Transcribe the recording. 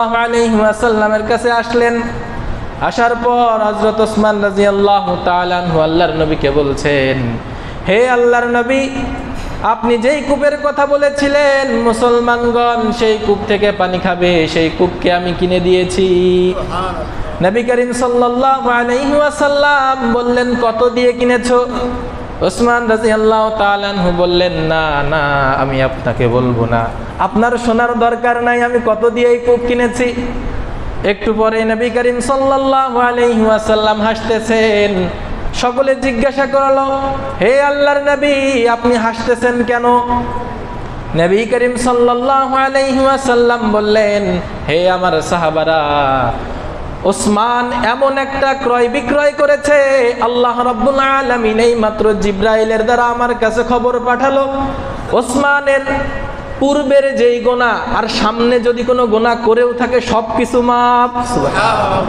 আলাইহি ওয়াসাল্লামের কাছে আসলেন। আসার পর হযরত ওসমান রাদিয়াল্লাহু তাআলা আনহু আল্লাহর নবীকে বলছেন, হে আল্লাহর নবী, আপনি যেই কূপের কথা বলেছিলেন মুসলমানগণ সেই কূপ থেকে পানি খাবে, সেই কূপকে আমি কিনে দিয়েছি। নবী করিম সাল্লাল্লাহু আলাইহি ওয়াসাল্লাম বললেন, কত দিয়ে কিনেছো? ওসমান রাদিয়াল্লাহু তাআলা আনহু বললেন, না না, আমি আপনাকে বলবো না, আপনার শোনার দরকার নাই আমি কত দিয়ে এই কূপ কিনেছি। একটু পরে নবী করিম সাল্লাল্লাহু আলাইহি ওয়াসাল্লাম হাসতেছেন। সকলে জিজ্ঞাসা করলো, হে আল্লাহর নবী, আপনি হাসতেছেন কেন? নবী করিম সাল্লাল্লাহু আলাইহি ওয়াসাল্লাম বললেন, হে আমার সাহাবারা, ওসমান এমন একটা ক্রয় বিক্রয় করেছে, আল্লাহ রাব্বুল আলামিন এই মাত্র জিবরাইলের দ্বারা আমার কাছে খবর পাঠালো, ওসমানের পূর্বের যেই গুনাহ আর সামনে যদি কোনো গুনাহ করেও থাকে সবকিছু মাফ। সুবহানাল্লাহ।